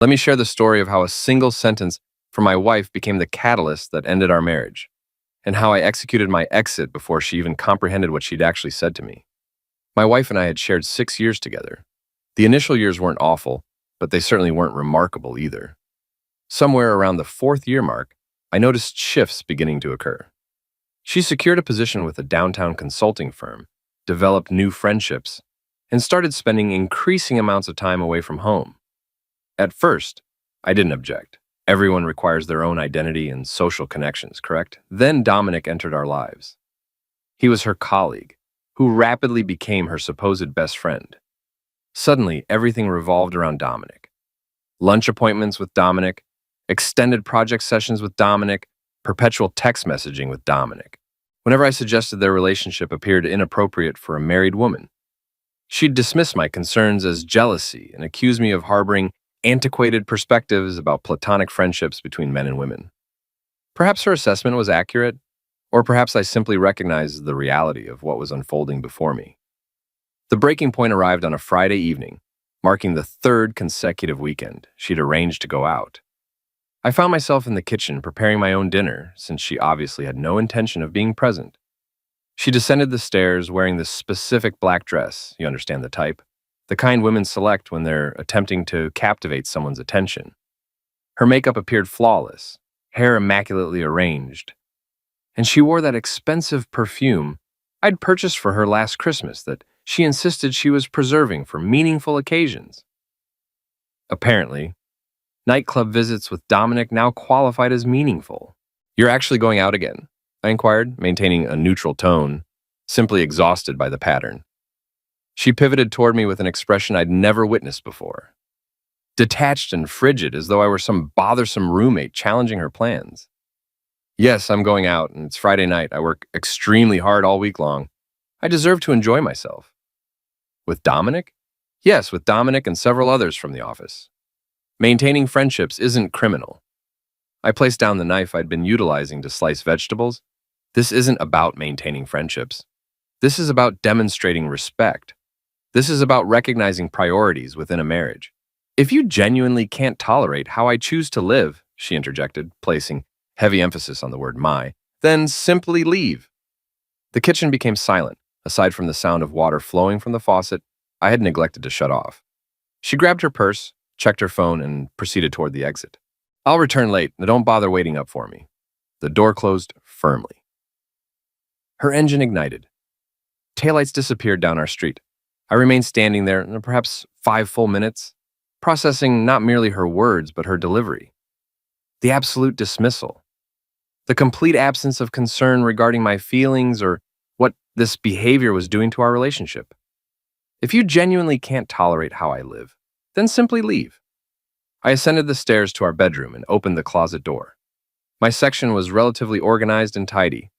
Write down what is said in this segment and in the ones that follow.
Let me share the story of how a single sentence from my wife became the catalyst that ended our marriage, and how I executed my exit before she even comprehended what she'd actually said to me. My wife and I had shared 6 years together. The initial years weren't awful, but they certainly weren't remarkable either. Somewhere around the fourth year mark, I noticed shifts beginning to occur. She secured a position with a downtown consulting firm, developed new friendships, and started spending increasing amounts of time away from home. At first, I didn't object. Everyone requires their own identity and social connections, correct? Then Dominic entered our lives. He was her colleague, who rapidly became her supposed best friend. Suddenly, everything revolved around Dominic. Lunch appointments with Dominic, extended project sessions with Dominic, perpetual text messaging with Dominic. Whenever I suggested their relationship appeared inappropriate for a married woman, she'd dismiss my concerns as jealousy and accuse me of harboring antiquated perspectives about platonic friendships between men and women. Perhaps her assessment was accurate, or perhaps I simply recognized the reality of what was unfolding before me. The breaking point arrived on a Friday evening, marking the third consecutive weekend she'd arranged to go out. I found myself in the kitchen preparing my own dinner, since she obviously had no intention of being present. She descended the stairs wearing this specific black dress, you understand the type, the kind women select when they're attempting to captivate someone's attention. Her makeup appeared flawless, hair immaculately arranged, and she wore that expensive perfume I'd purchased for her last Christmas that she insisted she was preserving for meaningful occasions. Apparently, nightclub visits with Dominic now qualified as meaningful. "You're actually going out again?" I inquired, maintaining a neutral tone, simply exhausted by the pattern. She pivoted toward me with an expression I'd never witnessed before. Detached and frigid, as though I were some bothersome roommate challenging her plans. "Yes, I'm going out, and it's Friday night. I work extremely hard all week long. I deserve to enjoy myself." "With Dominic?" "Yes, with Dominic and several others from the office. Maintaining friendships isn't criminal." I placed down the knife I'd been utilizing to slice vegetables. "This isn't about maintaining friendships. This is about demonstrating respect. This is about recognizing priorities within a marriage. If you genuinely can't tolerate how I choose to live," she interjected, placing heavy emphasis on the word "my," "then simply leave." The kitchen became silent, aside from the sound of water flowing from the faucet I had neglected to shut off. She grabbed her purse, checked her phone, and proceeded toward the exit. "I'll return late. Now don't bother waiting up for me." The door closed firmly. Her engine ignited. Taillights disappeared down our street. I remained standing there, perhaps 5 full minutes, processing not merely her words, but her delivery. The absolute dismissal. The complete absence of concern regarding my feelings or what this behavior was doing to our relationship. "If you genuinely can't tolerate how I live, then simply leave." I ascended the stairs to our bedroom and opened the closet door. My section was relatively organized and tidy.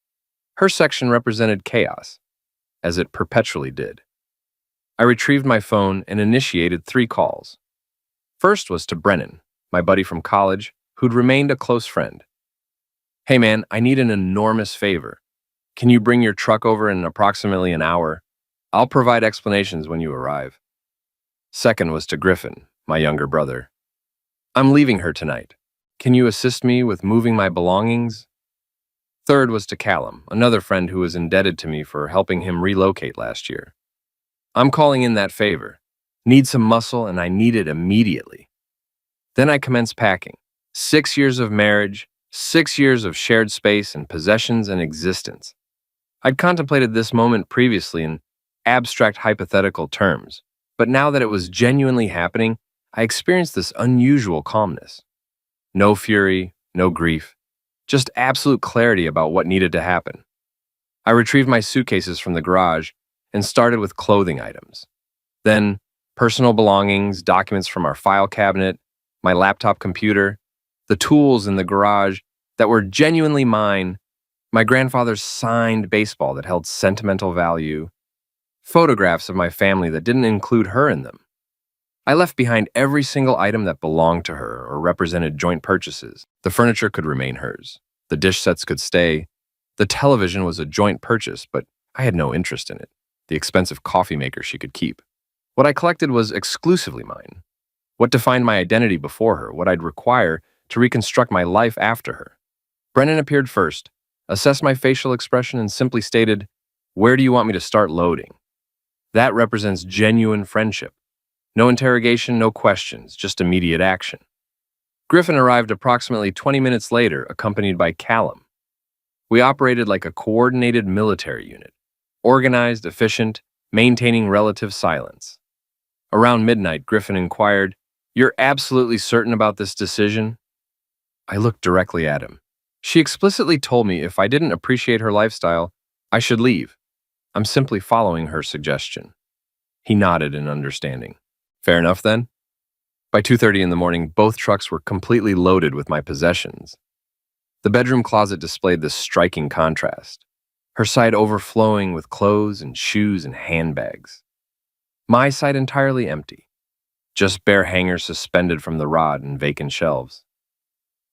Her section represented chaos, as it perpetually did. I retrieved my phone and initiated 3 calls. First was to Brennan, my buddy from college, who'd remained a close friend. "Hey man, I need an enormous favor. Can you bring your truck over in approximately an hour? I'll provide explanations when you arrive." Second was to Griffin, my younger brother. "I'm leaving her tonight. Can you assist me with moving my belongings?" Third was to Callum, another friend who was indebted to me for helping him relocate last year. "I'm calling in that favor. Need some muscle, and I need it immediately." Then I commenced packing. 6 years of marriage, 6 years of shared space and possessions and existence. I'd contemplated this moment previously in abstract hypothetical terms, but now that it was genuinely happening, I experienced this unusual calmness. No fury, no grief, just absolute clarity about what needed to happen. I retrieved my suitcases from the garage and started with clothing items. Then, personal belongings, documents from our file cabinet, my laptop computer, the tools in the garage that were genuinely mine, my grandfather's signed baseball that held sentimental value, photographs of my family that didn't include her in them. I left behind every single item that belonged to her or represented joint purchases. The furniture could remain hers. The dish sets could stay. The television was a joint purchase, but I had no interest in it. The expensive coffee maker she could keep. What I collected was exclusively mine. what defined my identity before her, what I'd require to reconstruct my life after her. Brennan appeared first, assessed my facial expression, and simply stated, "Where do you want me to start loading?" That represents genuine friendship. No interrogation, no questions, just immediate action. Griffin arrived approximately 20 minutes later, accompanied by Callum. We operated like a coordinated military unit, organized, efficient, maintaining relative silence. Around midnight, Griffin inquired, "You're absolutely certain about this decision?" I looked directly at him. She explicitly told me if I didn't appreciate her lifestyle, I should leave. I'm simply following her suggestion. He nodded in understanding. Fair enough then? By 2:30 in the morning, both trucks were completely loaded with my possessions. The bedroom closet displayed this striking contrast, her side overflowing with clothes and shoes and handbags. My side entirely empty, just bare hangers suspended from the rod and vacant shelves.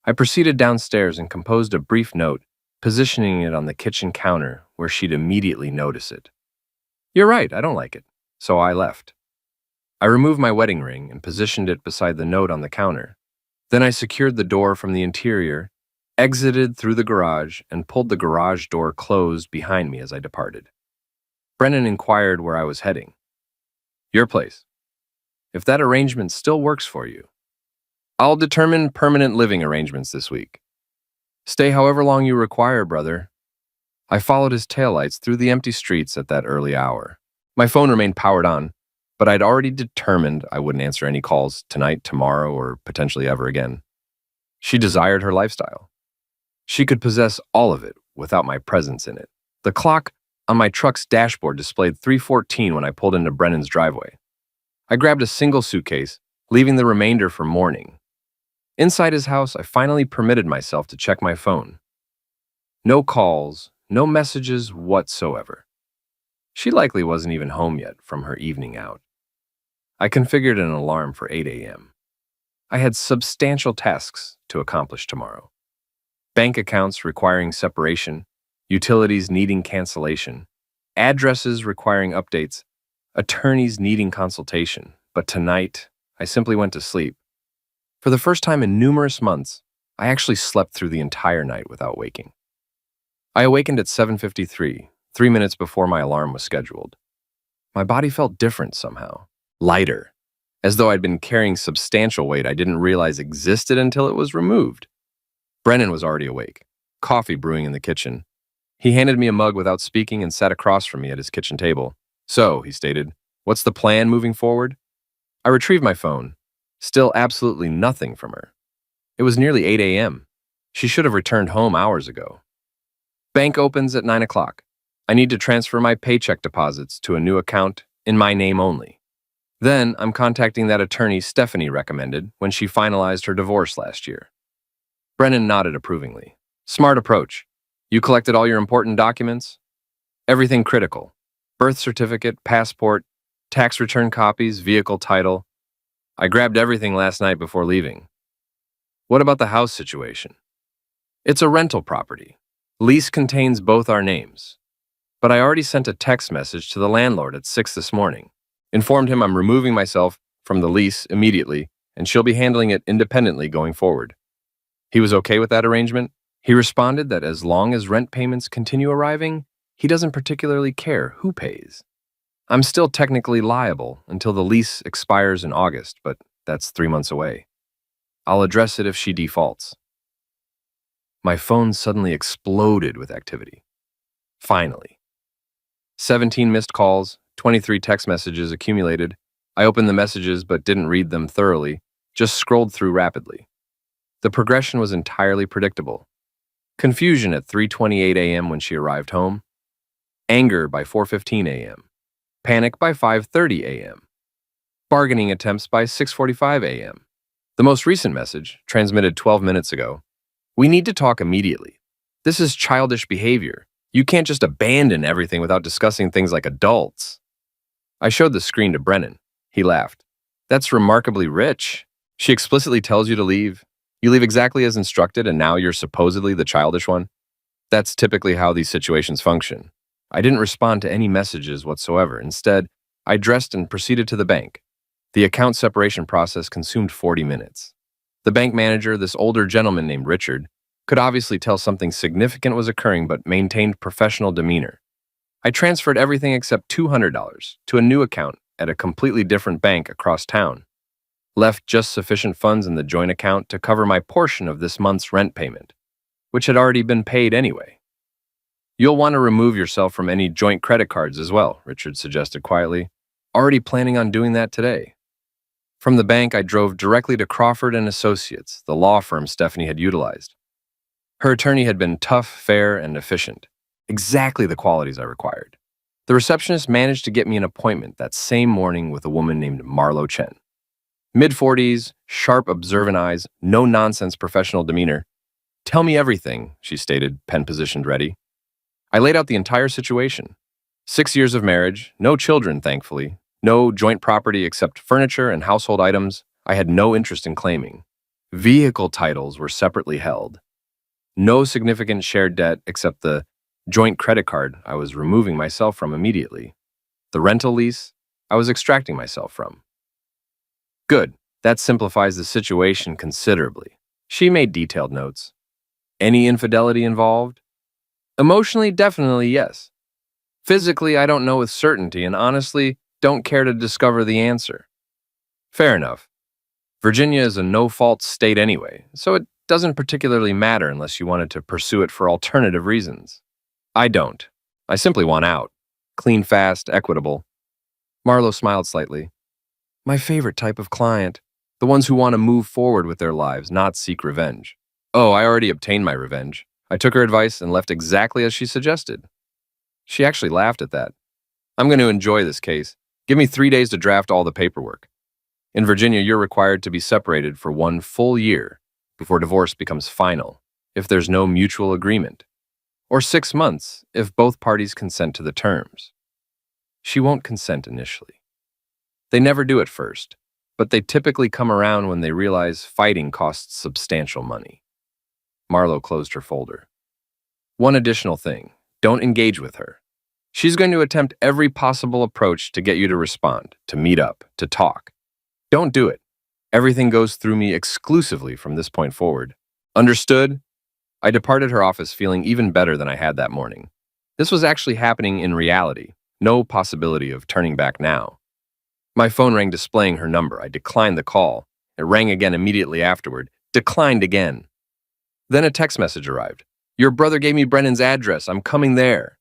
I proceeded downstairs and composed a brief note, positioning it on the kitchen counter where she'd immediately notice it. "You're right, I don't like it." So I left. I removed my wedding ring and positioned it beside the note on the counter. Then I secured the door from the interior, exited through the garage, and pulled the garage door closed behind me as I departed. Brennan inquired where I was heading. "Your place. If that arrangement still works for you. I'll determine permanent living arrangements this week. Stay however long you require, brother." I followed his taillights through the empty streets at that early hour. My phone remained powered on, but I'd already determined I wouldn't answer any calls tonight, tomorrow, or potentially ever again. She desired her lifestyle. She could possess all of it without my presence in it. The clock on my truck's dashboard displayed 3:14 when I pulled into Brennan's driveway. I grabbed a single suitcase, leaving the remainder for morning. Inside his house, I finally permitted myself to check my phone. No calls, no messages whatsoever. She likely wasn't even home yet from her evening out. I configured an alarm for 8 a.m. I had substantial tasks to accomplish tomorrow. Bank accounts requiring separation, utilities needing cancellation, addresses requiring updates, attorneys needing consultation. But tonight, I simply went to sleep. For the first time in numerous months, I actually slept through the entire night without waking. I awakened at 7:53, 3 minutes before my alarm was scheduled. My body felt different somehow, lighter, as though I'd been carrying substantial weight I didn't realize existed until it was removed. Brennan was already awake, coffee brewing in the kitchen. He handed me a mug without speaking and sat across from me at his kitchen table. "So," he stated, "what's the plan moving forward?" I retrieved my phone. Still absolutely nothing from her. It was nearly 8 a.m. She should have returned home hours ago. Bank opens at 9 o'clock. I need to transfer my paycheck deposits to a new account in my name only. Then I'm contacting that attorney Stephanie recommended when she finalized her divorce last year. Brennan nodded approvingly. "Smart approach. You collected all your important documents?" "Everything critical. Birth certificate, passport, tax return copies, vehicle title. I grabbed everything last night before leaving." "What about the house situation?" "It's a rental property. Lease contains both our names. But I already sent a text message to the landlord at 6 this morning. Informed him I'm removing myself from the lease immediately, and she'll be handling it independently going forward." He was okay with that arrangement. He responded that as long as rent payments continue arriving, he doesn't particularly care who pays. I'm still technically liable until the lease expires in August, but that's 3 months away. I'll address it if she defaults. My phone suddenly exploded with activity. Finally. 17 missed calls, 23 text messages accumulated. I opened the messages but didn't read them thoroughly, just scrolled through rapidly. The progression was entirely predictable. Confusion at 3:28 a.m. when she arrived home. Anger by 4:15 a.m. Panic by 5:30 a.m. Bargaining attempts by 6:45 a.m. The most recent message, transmitted 12 minutes ago. "We need to talk immediately. This is childish behavior. You can't just abandon everything without discussing things like adults." I showed the screen to Brennan. He laughed. "That's remarkably rich. She explicitly tells you to leave. You leave exactly as instructed, and now you're supposedly the childish one?" That's typically how these situations function. I didn't respond to any messages whatsoever. Instead, I dressed and proceeded to the bank. The account separation process consumed 40 minutes. The bank manager, this older gentleman named Richard, could obviously tell something significant was occurring but maintained professional demeanor. I transferred everything except $200 to a new account at a completely different bank across town. Left just sufficient funds in the joint account to cover my portion of this month's rent payment, which had already been paid anyway. You'll want to remove yourself from any joint credit cards as well, Richard suggested quietly. Already planning on doing that today. From the bank, I drove directly to Crawford and Associates, the law firm Stephanie had utilized. Her attorney had been tough, fair, and efficient. Exactly the qualities I required. The receptionist managed to get me an appointment that same morning with a woman named Marlo Chen. Mid-40s, sharp, observant eyes, no-nonsense professional demeanor. "Tell me everything," she stated, pen positioned ready. I laid out the entire situation. 6 years of marriage, no children, thankfully, no joint property except furniture and household items I had no interest in claiming. Vehicle titles were separately held. No significant shared debt except the joint credit card I was removing myself from immediately. The rental lease I was extracting myself from. Good, that simplifies the situation considerably. She made detailed notes. Any infidelity involved? Emotionally, definitely yes. Physically, I don't know with certainty and honestly don't care to discover the answer. Fair enough. Virginia is a no-fault state anyway, so it doesn't particularly matter unless you wanted to pursue it for alternative reasons. I don't. I simply want out. Clean, fast, equitable. Marlo smiled slightly. My favorite type of client. The ones who want to move forward with their lives, not seek revenge. Oh, I already obtained my revenge. I took her advice and left exactly as she suggested. She actually laughed at that. I'm going to enjoy this case. Give me 3 days to draft all the paperwork. In Virginia, you're required to be separated for 1 full year before divorce becomes final, if there's no mutual agreement, or 6 months if both parties consent to the terms. She won't consent initially. They never do at first, but they typically come around when they realize fighting costs substantial money. Marlo closed her folder. One additional thing, don't engage with her. She's going to attempt every possible approach to get you to respond, to meet up, to talk. Don't do it. Everything goes through me exclusively from this point forward. Understood? I departed her office feeling even better than I had that morning. This was actually happening in reality. No possibility of turning back now. My phone rang displaying her number. I declined the call. It rang again immediately afterward. Declined again. Then a text message arrived. Your brother gave me Brennan's address. I'm coming there.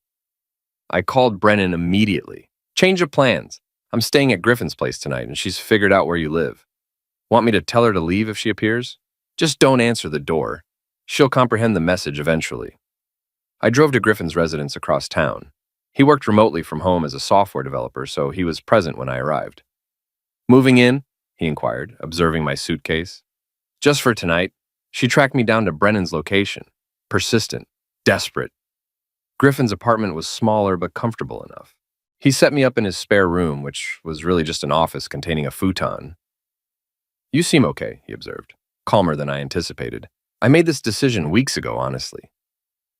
I called Brennan immediately. Change of plans. I'm staying at Griffin's place tonight, and she's figured out where you live. Want me to tell her to leave if she appears? Just don't answer the door. She'll comprehend the message eventually. I drove to Griffin's residence across town. He worked remotely from home as a software developer, so he was present when I arrived. Moving in? He inquired, observing my suitcase. Just for tonight. She tracked me down to Brennan's location. Persistent. Desperate. Griffin's apartment was smaller but comfortable enough. He set me up in his spare room, which was really just an office containing a futon. You seem okay, he observed, calmer than I anticipated. I made this decision weeks ago, honestly.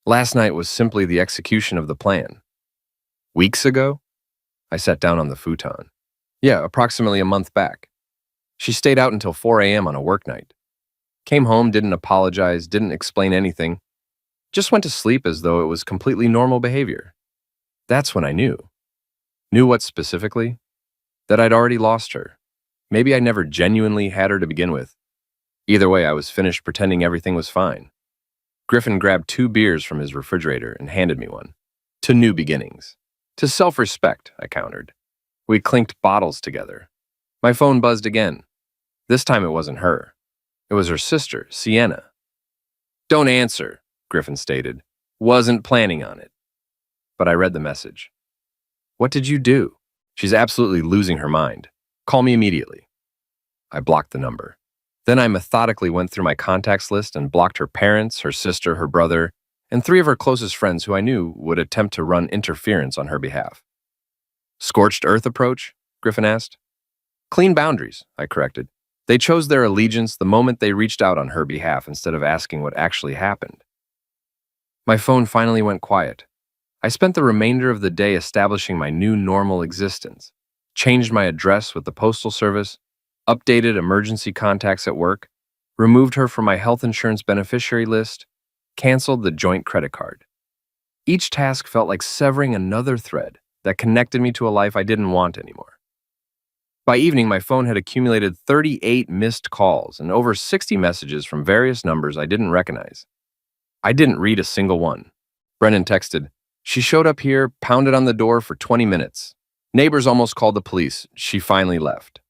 Last night was simply the execution of the plan. Weeks ago? I sat down on the futon. Yeah, approximately a month back. She stayed out until 4 a.m. on a work night. Came home, didn't apologize, didn't explain anything. Just went to sleep as though it was completely normal behavior. That's when I knew. Knew what specifically? That I'd already lost her. Maybe I never genuinely had her to begin with. Either way, I was finished pretending everything was fine. Griffin grabbed 2 beers from his refrigerator and handed me one. To new beginnings. To self-respect, I countered. We clinked bottles together. My phone buzzed again. This time it wasn't her. It was her sister, Sienna. Don't answer, Griffin stated. Wasn't planning on it. But I read the message. What did you do? She's absolutely losing her mind. Call me immediately. I blocked the number. Then I methodically went through my contacts list and blocked her parents, her sister, her brother, and 3 of her closest friends who I knew would attempt to run interference on her behalf. Scorched earth approach? Griffin asked. Clean boundaries, I corrected. They chose their allegiance the moment they reached out on her behalf instead of asking what actually happened. My phone finally went quiet. I spent the remainder of the day establishing my new normal existence. changed my address with the Postal Service, updated emergency contacts at work, removed her from my health insurance beneficiary list, canceled the joint credit card. Each task felt like severing another thread that connected me to a life I didn't want anymore. By evening, my phone had accumulated 38 missed calls and over 60 messages from various numbers I didn't recognize. I didn't read a single one. Brennan texted, "She showed up here, pounded on the door for 20 minutes. Neighbors almost called the police. She finally left."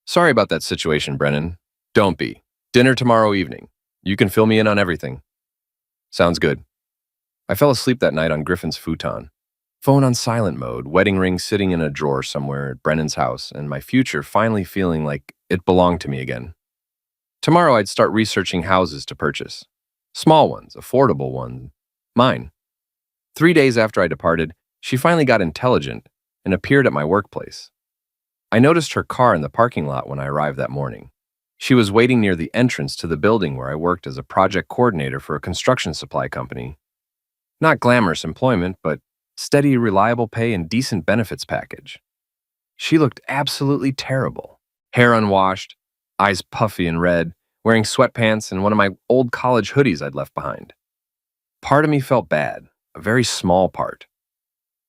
Sorry about that situation, Brennan. Don't be. Dinner tomorrow evening. You can fill me in on everything. Sounds good. I fell asleep that night on Griffin's futon. Phone on silent mode, wedding ring sitting in a drawer somewhere at Brennan's house, and my future finally feeling like it belonged to me again. Tomorrow I'd start researching houses to purchase. Small ones, affordable ones. Mine. 3 days after I departed, she finally got intelligent and appeared at my workplace. I noticed her car in the parking lot when I arrived that morning. She was waiting near the entrance to the building where I worked as a project coordinator for a construction supply company. Not glamorous employment, but steady, reliable pay and decent benefits package. She looked absolutely terrible. Hair unwashed, eyes puffy and red, wearing sweatpants and one of my old college hoodies I'd left behind. Part of me felt bad, a very small part.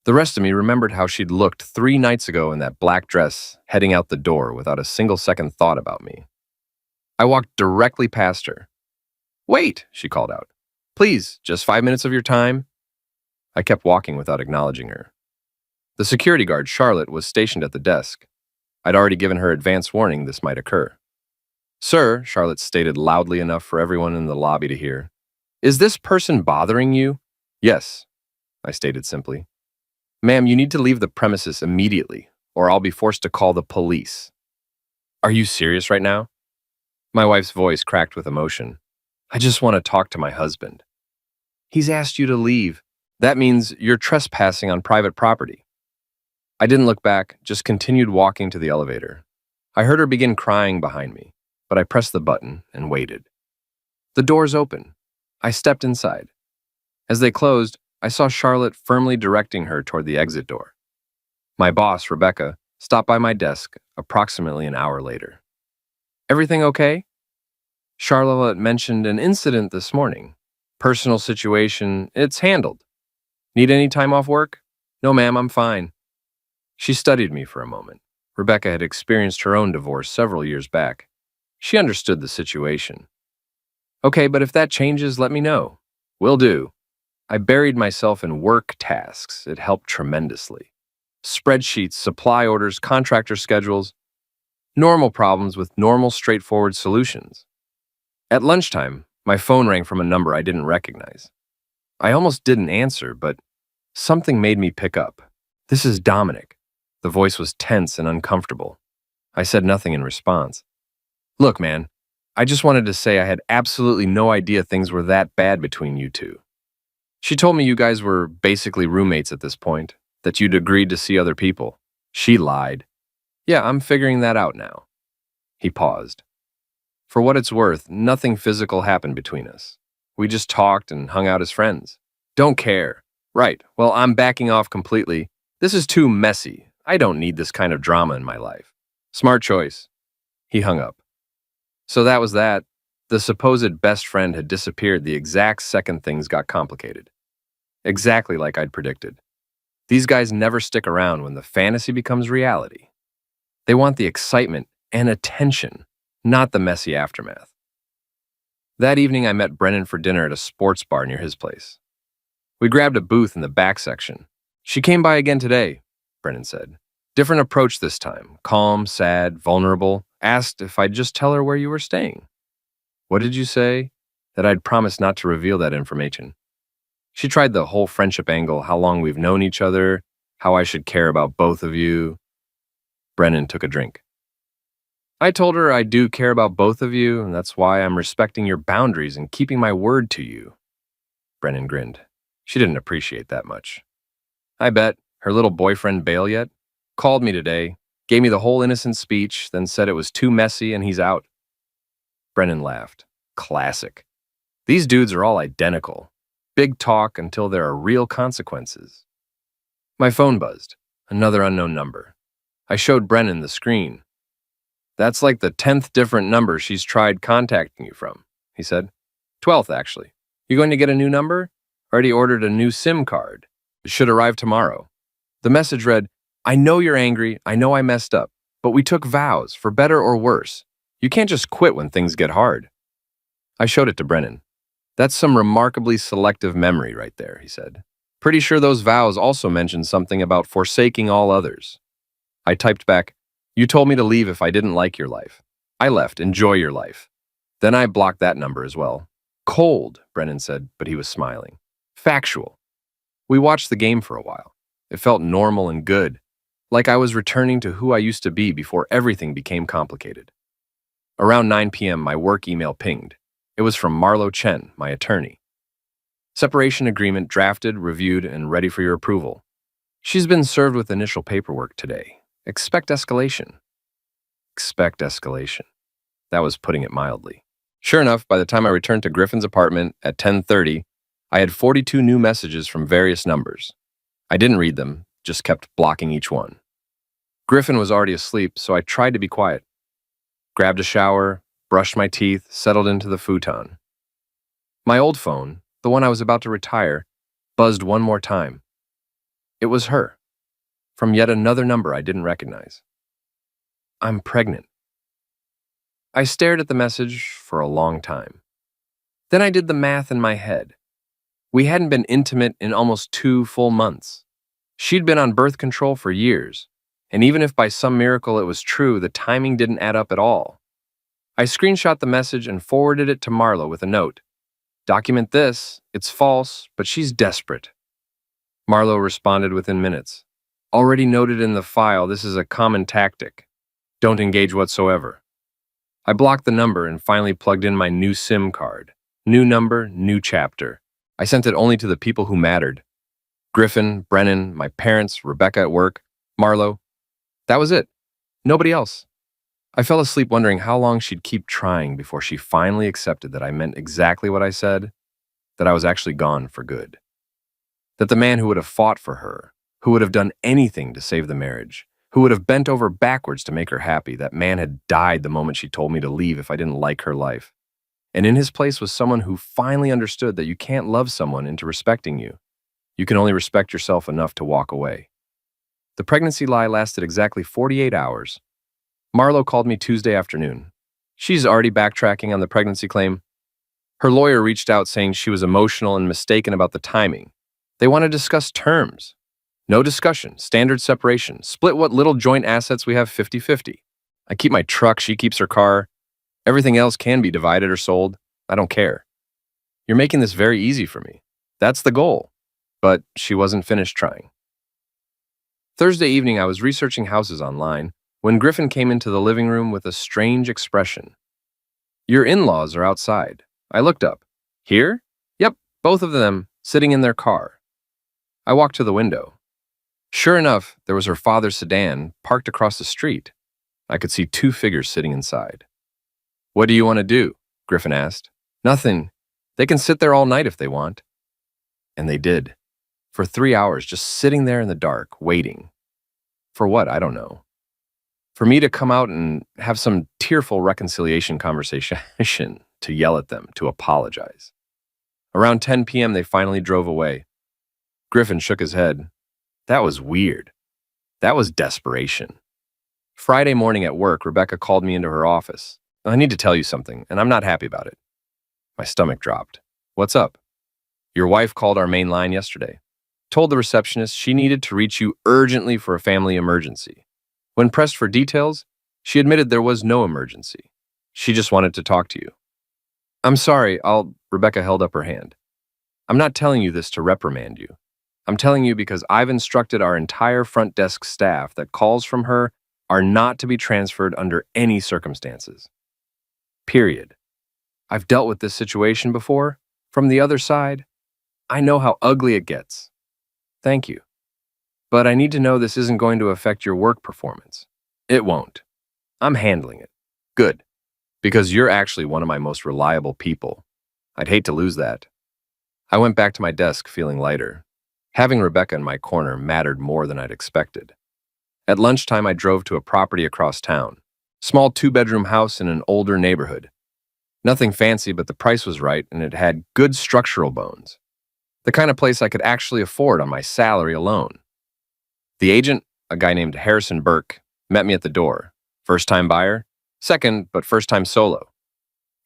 The rest of me remembered how she'd looked 3 nights ago in that black dress, heading out the door without a single second thought about me. I walked directly past her. "Wait," she called out. "Please, just 5 minutes of your time." I kept walking without acknowledging her. The security guard, Charlotte, was stationed at the desk. I'd already given her advance warning this might occur. "Sir," Charlotte stated loudly enough for everyone in the lobby to hear, "is this person bothering you?" "Yes," I stated simply. "Ma'am, you need to leave the premises immediately, or I'll be forced to call the police." "Are you serious right now?" My wife's voice cracked with emotion. "I just want to talk to my husband." "He's asked you to leave. That means you're trespassing on private property." I didn't look back, just continued walking to the elevator. I heard her begin crying behind me, but I pressed the button and waited. The doors opened. I stepped inside. As they closed, I saw Charlotte firmly directing her toward the exit door. My boss, Rebecca, stopped by my desk approximately an hour later. "Everything okay?" "Charlotte mentioned an incident this morning. Personal situation, it's handled. Need any time off work?" "No, ma'am, I'm fine." She studied me for a moment. Rebecca had experienced her own divorce several years back. She understood the situation. "Okay, but if that changes, let me know." "Will do." I buried myself in work tasks. It helped tremendously. Spreadsheets, supply orders, contractor schedules. Normal problems with normal, straightforward solutions. At lunchtime, my phone rang from a number I didn't recognize. I almost didn't answer, but something made me pick up. "This is Dominic." The voice was tense and uncomfortable. I said nothing in response. "Look, man, I just wanted to say I had absolutely no idea things were that bad between you two. She told me you guys were basically roommates at this point, that you'd agreed to see other people. She lied. Yeah, I'm figuring that out now." He paused. "For what it's worth, nothing physical happened between us. We just talked and hung out as friends." "Don't care." "Right, well, I'm backing off completely. This is too messy. I don't need this kind of drama in my life." "Smart choice." He hung up. So that was that. The supposed best friend had disappeared the exact second things got complicated. Exactly like I'd predicted. These guys never stick around when the fantasy becomes reality. They want the excitement and attention, not the messy aftermath. That evening, I met Brennan for dinner at a sports bar near his place. We grabbed a booth in the back section. "She came by again today," Brennan said. "Different approach this time. Calm, sad, vulnerable. Asked if I'd just tell her where you were staying." "What did you say?" "That I'd promised not to reveal that information." She tried the whole friendship angle, how long we've known each other, how I should care about both of you. Brennan took a drink. "I told her I do care about both of you, and that's why I'm respecting your boundaries and keeping my word to you." Brennan grinned. She didn't appreciate that much. "I bet. Her little boyfriend bail yet? Called me today, gave me the whole innocent speech, then said it was too messy and he's out." Brennan laughed. Classic. These dudes are all identical. Big talk until there are real consequences. My phone buzzed. Another unknown number. I showed Brennan the screen. That's like the 10th different number she's tried contacting you from, he said. 12th, actually. You going to get a new number? Already ordered a new SIM card. It should arrive tomorrow. The message read, I know you're angry, I know I messed up, but we took vows, for better or worse. You can't just quit when things get hard. I showed it to Brennan. That's some remarkably selective memory right there, he said. Pretty sure those vows also mentioned something about forsaking all others. I typed back, you told me to leave if I didn't like your life. I left, enjoy your life. Then I blocked that number as well. Cold, Brennan said, but he was smiling. Factual. We watched the game for a while. It felt normal and good, like I was returning to who I used to be before everything became complicated. Around 9 p.m., my work email pinged. It was from Marlo Chen, my attorney. Separation agreement drafted, reviewed, and ready for your approval. She's been served with initial paperwork today. Expect escalation. Expect escalation. That was putting it mildly. Sure enough, by the time I returned to Griffin's apartment at 10:30, I had 42 new messages from various numbers. I didn't read them, just kept blocking each one. Griffin was already asleep, so I tried to be quiet. Grabbed a shower, brushed my teeth, settled into the futon. My old phone, the one I was about to retire, buzzed one more time. It was her, from yet another number I didn't recognize. I'm pregnant. I stared at the message for a long time. Then I did the math in my head. We hadn't been intimate in almost 2 full months. She'd been on birth control for years, and even if by some miracle it was true, the timing didn't add up at all. I screenshot the message and forwarded it to Marlo with a note. Document this, it's false, but she's desperate. Marlo responded within minutes. Already noted in the file, this is a common tactic. Don't engage whatsoever. I blocked the number and finally plugged in my new SIM card. New number, new chapter. I sent it only to the people who mattered. Griffin, Brennan, my parents, Rebecca at work, Marlo. That was it. Nobody else. I fell asleep wondering how long she'd keep trying before she finally accepted that I meant exactly what I said, that I was actually gone for good. That the man who would have fought for her, who would have done anything to save the marriage, who would have bent over backwards to make her happy, that man had died the moment she told me to leave if I didn't like her life. And in his place was someone who finally understood that you can't love someone into respecting you. You can only respect yourself enough to walk away. The pregnancy lie lasted exactly 48 hours. Marlo called me Tuesday afternoon. She's already backtracking on the pregnancy claim. Her lawyer reached out saying she was emotional and mistaken about the timing. They want to discuss terms. No discussion, standard separation, split what little joint assets we have 50-50. I keep my truck, she keeps her car. Everything else can be divided or sold. I don't care. You're making this very easy for me. That's the goal. But she wasn't finished trying. Thursday evening, I was researching houses online when Griffin came into the living room with a strange expression. Your in-laws are outside. I looked up. Here? Yep, both of them sitting in their car. I walked to the window. Sure enough, there was her father's sedan parked across the street. I could see 2 figures sitting inside. What do you want to do? Griffin asked. Nothing. They can sit there all night if they want. And they did. For 3 hours, just sitting there in the dark, waiting. For what? I don't know. For me to come out and have some tearful reconciliation conversation, to yell at them, to apologize. Around 10 p.m., they finally drove away. Griffin shook his head. That was weird. That was desperation. Friday morning at work, Rebecca called me into her office. I need to tell you something, and I'm not happy about it. My stomach dropped. What's up? Your wife called our main line yesterday. Told the receptionist she needed to reach you urgently for a family emergency. When pressed for details, she admitted there was no emergency. She just wanted to talk to you. I'm sorry, Rebecca held up her hand. I'm not telling you this to reprimand you. I'm telling you because I've instructed our entire front desk staff that calls from her are not to be transferred under any circumstances. Period. I've dealt with this situation before, from the other side. I know how ugly it gets. Thank you. But I need to know this isn't going to affect your work performance. It won't. I'm handling it. Good. Because you're actually one of my most reliable people. I'd hate to lose that. I went back to my desk feeling lighter. Having Rebecca in my corner mattered more than I'd expected. At lunchtime, I drove to a property across town. Small two-bedroom house in an older neighborhood. Nothing fancy, but the price was right and it had good structural bones. The kind of place I could actually afford on my salary alone. The agent, a guy named Harrison Burke, met me at the door. First-time buyer? Second, but first-time solo.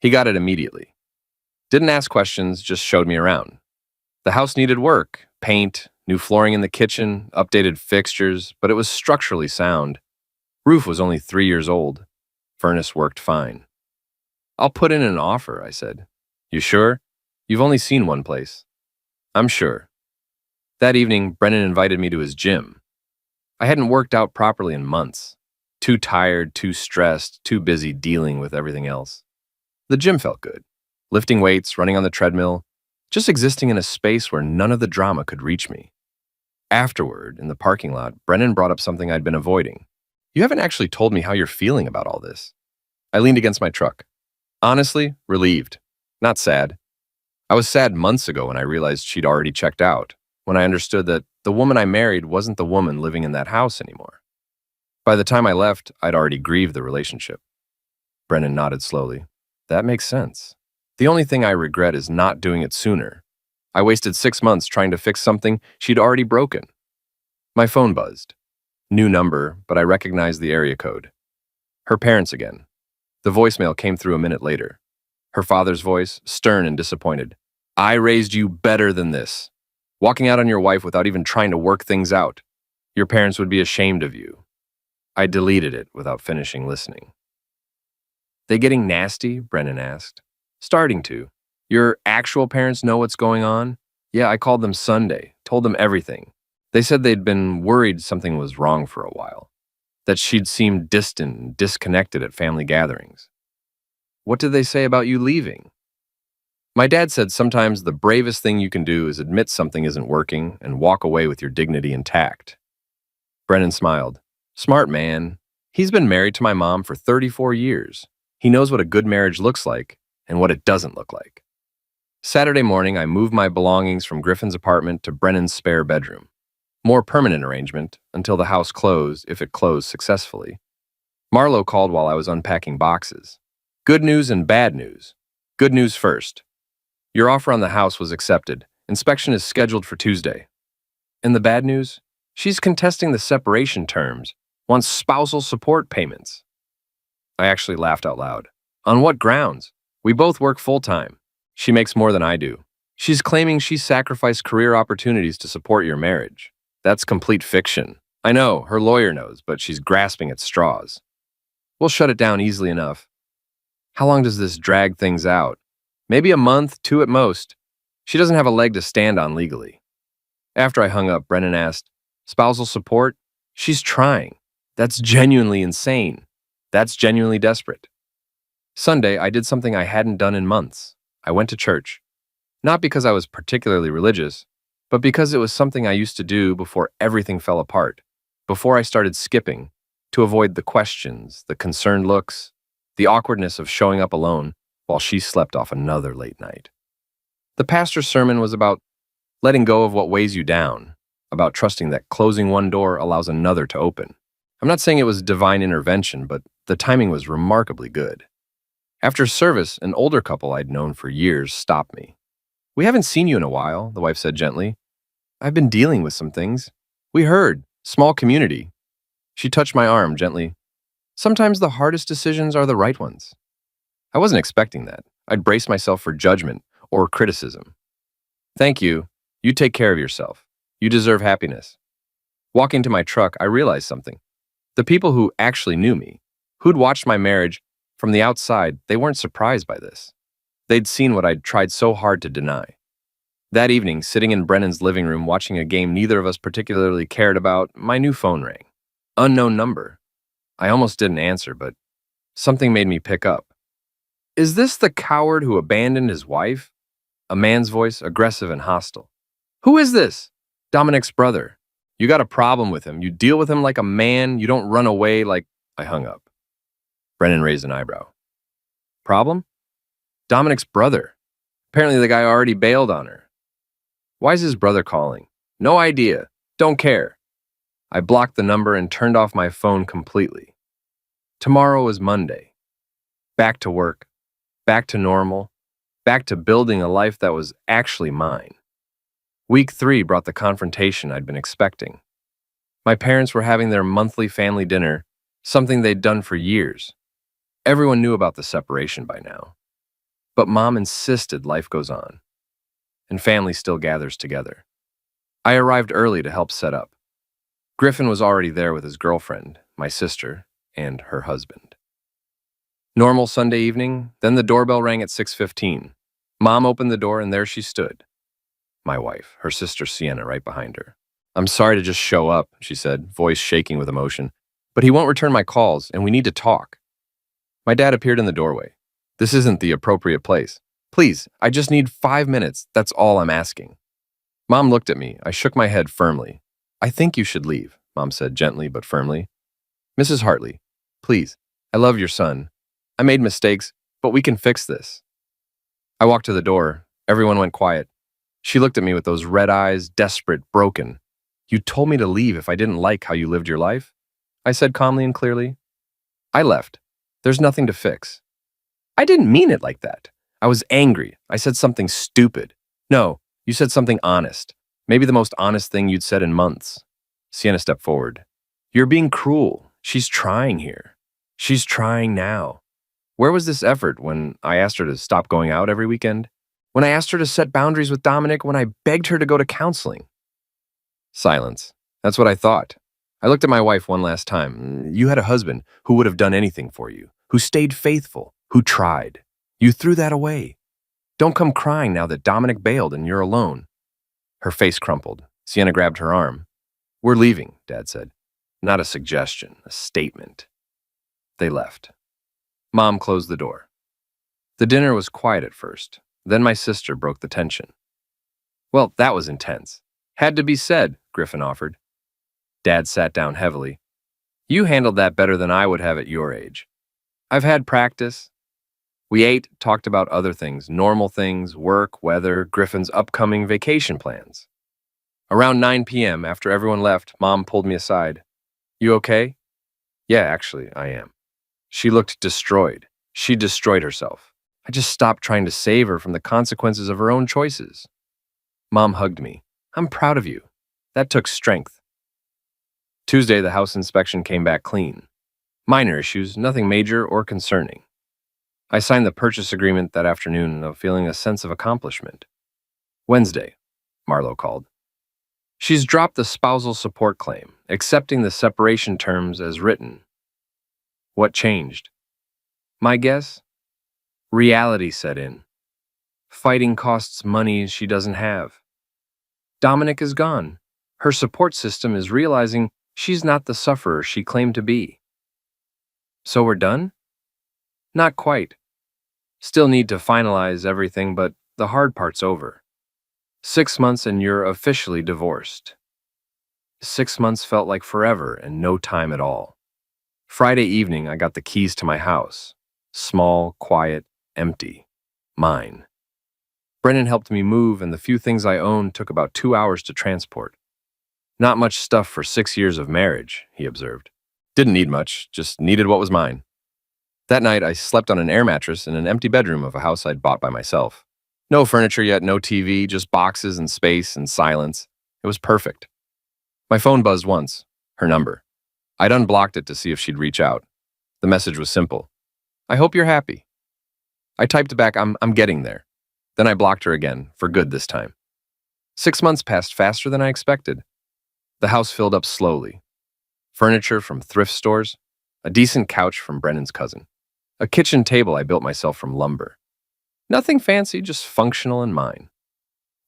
He got it immediately. Didn't ask questions, just showed me around. The house needed work, paint, new flooring in the kitchen, updated fixtures, but it was structurally sound. Roof was only 3 years old. Furnace worked fine. "I'll put in an offer," I said. "You sure? You've only seen one place." "I'm sure." That evening, Brennan invited me to his gym. I hadn't worked out properly in months. Too tired, too stressed, too busy dealing with everything else. The gym felt good. Lifting weights, running on the treadmill, just existing in a space where none of the drama could reach me. Afterward, in the parking lot, Brennan brought up something I'd been avoiding. "You haven't actually told me how you're feeling about all this." I leaned against my truck. Honestly, relieved. Not sad. I was sad months ago when I realized she'd already checked out, when I understood that the woman I married wasn't the woman living in that house anymore. By the time I left, I'd already grieved the relationship. Brennan nodded slowly. "That makes sense. The only thing I regret is not doing it sooner. I wasted 6 months trying to fix something she'd already broken." My phone buzzed. New number, but I recognized the area code. Her parents again. The voicemail came through a minute later. Her father's voice, stern and disappointed. "I raised you better than this. Walking out on your wife without even trying to work things out. Your parents would be ashamed of you." I deleted it without finishing listening. "They getting nasty?" Brennan asked. "Starting to. Your actual parents know what's going on?" "Yeah, I called them Sunday, told them everything. They said they'd been worried something was wrong for a while, that she'd seemed distant and disconnected at family gatherings." "What did they say about you leaving?" "My dad said sometimes the bravest thing you can do is admit something isn't working and walk away with your dignity intact." Brennan smiled. "Smart man. He's been married to my mom for 34 years. He knows what a good marriage looks like and what it doesn't look like." Saturday morning, I moved my belongings from Griffin's apartment to Brennan's spare bedroom. More permanent arrangement until the house closed, if it closed successfully. Marlo called while I was unpacking boxes. Good news and bad news. Good news first. "Your offer on the house was accepted. Inspection is scheduled for Tuesday." And the bad news? She's contesting the separation terms, wants spousal support payments. I actually laughed out loud. "On what grounds? We both work full-time. She makes more than I do. She's claiming she sacrificed career opportunities to support your marriage. That's complete fiction. I know, her lawyer knows, but she's grasping at straws. We'll shut it down easily enough." "How long does this drag things out?" "Maybe a month, 2 at most. She doesn't have a leg to stand on legally." After I hung up, Brennan asked, "Spousal support? She's trying. That's genuinely insane. That's genuinely desperate." Sunday, I did something I hadn't done in months. I went to church. Not because I was particularly religious, but because it was something I used to do before everything fell apart, before I started skipping, to avoid the questions, the concerned looks, the awkwardness of showing up alone while she slept off another late night. The pastor's sermon was about letting go of what weighs you down, about trusting that closing one door allows another to open. I'm not saying it was divine intervention, but the timing was remarkably good. After service, an older couple I'd known for years stopped me. "We haven't seen you in a while," the wife said gently. "I've been dealing with some things. We heard. Small community." She touched my arm gently. "Sometimes the hardest decisions are the right ones." I wasn't expecting that. I'd braced myself for judgment or criticism. "Thank you. You take care of yourself. You deserve happiness." Walking to my truck, I realized something. The people who actually knew me, who'd watched my marriage from the outside, they weren't surprised by this. They'd seen what I'd tried so hard to deny. That evening, sitting in Brennan's living room watching a game neither of us particularly cared about, my new phone rang. Unknown number. I almost didn't answer, but something made me pick up. "Is this the coward who abandoned his wife?" A man's voice, aggressive and hostile. "Who is this?" "Dominic's brother. You got a problem with him. You deal with him like a man. You don't run away like—" I hung up. Brennan raised an eyebrow. "Problem?" "Dominic's brother. Apparently the guy already bailed on her." "Why's his brother calling?" "No idea. Don't care." I blocked the number and turned off my phone completely. Tomorrow was Monday. Back to work, back to normal, back to building a life that was actually mine. Week 3 brought the confrontation I'd been expecting. My parents were having their monthly family dinner, something they'd done for years. Everyone knew about the separation by now. But Mom insisted life goes on, and family still gathers together. I arrived early to help set up. Griffin was already there with his girlfriend, my sister, and her husband. Normal Sunday evening, then the doorbell rang at 6:15. Mom opened the door and there she stood. My wife, her sister Sienna right behind her. "I'm sorry to just show up," she said, voice shaking with emotion, "but he won't return my calls and we need to talk." My dad appeared in the doorway. "This isn't the appropriate place. Please, I just need 5 minutes, that's all I'm asking." Mom looked at me. I shook my head firmly. "I think you should leave," Mom said gently but firmly. "Mrs. Hartley, please, I love your son. I made mistakes, but we can fix this." I walked to the door. Everyone went quiet. She looked at me with those red eyes, desperate, broken. "You told me to leave if I didn't like how you lived your life," I said calmly and clearly. I left. There's nothing to fix. I didn't mean it like that. I was angry. I said something stupid. No, you said something honest. Maybe the most honest thing you'd said in months. Sienna stepped forward. "You're being cruel. She's trying here. She's trying now. Where was this effort when I asked her to stop going out every weekend? When I asked her to set boundaries with Dominic? When I begged her to go to counseling?" Silence. That's what I thought. I looked at my wife one last time. "You had a husband who would have done anything for you, who stayed faithful, who tried. You threw that away. Don't come crying now that Dominic bailed and you're alone." Her face crumpled. Sienna grabbed her arm. "We're leaving," Dad said. Not a suggestion, a statement. They left. Mom closed the door. The dinner was quiet at first. Then my sister broke the tension. "Well, that was intense. Had to be said," Griffin offered. Dad sat down heavily. "You handled that better than I would have at your age. I've had practice." We ate, talked about other things, normal things, work, weather, Griffin's upcoming vacation plans. Around 9 p.m., after everyone left, Mom pulled me aside. "You okay?" "Yeah, actually, I am." She looked destroyed. She destroyed herself. I just stopped trying to save her from the consequences of her own choices. Mom hugged me. "I'm proud of you. That took strength." Tuesday, the house inspection came back clean. Minor issues, nothing major or concerning. I signed the purchase agreement that afternoon, feeling a sense of accomplishment. Wednesday, Marlo called. She's dropped the spousal support claim, accepting the separation terms as written. What changed? My guess? Reality set in. Fighting costs money she doesn't have. Dominic is gone. Her support system is realizing she's not the sufferer she claimed to be. So we're done? Not quite. Still need to finalize everything, but the hard part's over. 6 months and you're officially divorced. 6 months felt like forever and no time at all. Friday evening, I got the keys to my house. Small, quiet, empty. Mine. Brennan helped me move, and the few things I owned took about 2 hours to transport. Not much stuff for 6 years of marriage, he observed. Didn't need much, just needed what was mine. That night, I slept on an air mattress in an empty bedroom of a house I'd bought by myself. No furniture yet, no TV, just boxes and space and silence. It was perfect. My phone buzzed once, her number. I'd unblocked it to see if she'd reach out. The message was simple. I hope you're happy. I typed back, I'm getting there. Then I blocked her again, for good this time. 6 months passed faster than I expected. The house filled up slowly. Furniture from thrift stores, a decent couch from Brennan's cousin, a kitchen table I built myself from lumber. Nothing fancy, just functional and mine.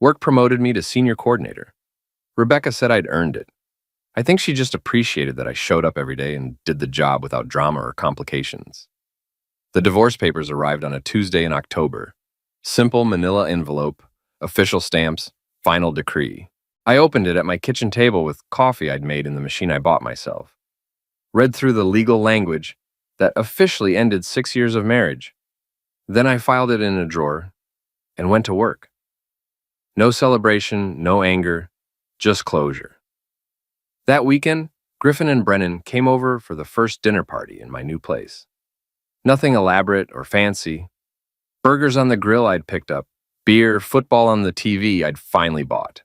Work promoted me to senior coordinator. Rebecca said I'd earned it. I think she just appreciated that I showed up every day and did the job without drama or complications. The divorce papers arrived on a Tuesday in October. Simple manila envelope, official stamps, final decree. I opened it at my kitchen table with coffee I'd made in the machine I bought myself. Read through the legal language that officially ended 6 years of marriage. Then I filed it in a drawer and went to work. No celebration, no anger, just closure. That weekend, Griffin and Brennan came over for the first dinner party in my new place. Nothing elaborate or fancy. Burgers on the grill I'd picked up, beer, football on the TV I'd finally bought.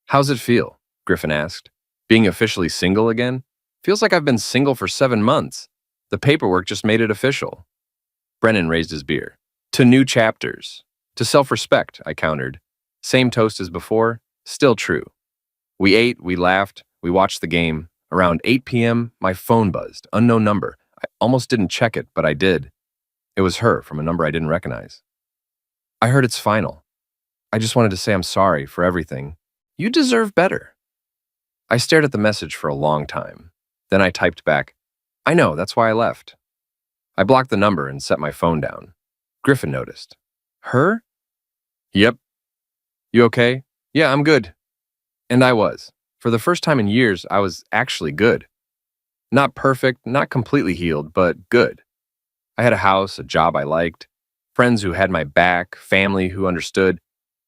"How's it feel?" Griffin asked. "Being officially single again? Feels like I've been single for 7 months. The paperwork just made it official." Brennan raised his beer. "To new chapters. To self-respect," I countered. Same toast as before, still true. We ate, we laughed, we watched the game. Around 8 p.m., my phone buzzed. Unknown number. I almost didn't check it, but I did. It was her from a number I didn't recognize. "I heard it's final. I just wanted to say I'm sorry for everything. You deserve better." I stared at the message for a long time. Then I typed back, "I know, that's why I left." I blocked the number and set my phone down. Griffin noticed. "Her?" "Yep." "You okay?" "Yeah, I'm good." And I was. For the first time in years, I was actually good. Not perfect, not completely healed, but good. I had a house, a job I liked, friends who had my back, family who understood,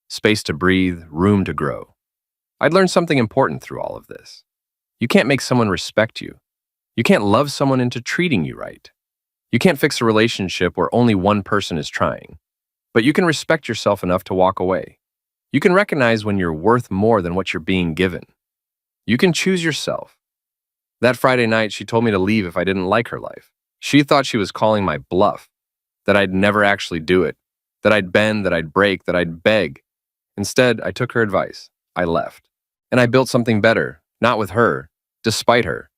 space to breathe, room to grow. I'd learned something important through all of this. You can't make someone respect you. You can't love someone into treating you right. You can't fix a relationship where only one person is trying. But you can respect yourself enough to walk away. You can recognize when you're worth more than what you're being given. You can choose yourself. That Friday night, she told me to leave if I didn't like her life. She thought she was calling my bluff, that I'd never actually do it, that I'd bend, that I'd break, that I'd beg. Instead, I took her advice. I left. And I built something better, not with her, despite her,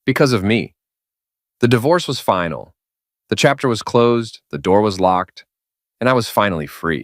because of me. The divorce was final. The chapter was closed, the door was locked, and I was finally free.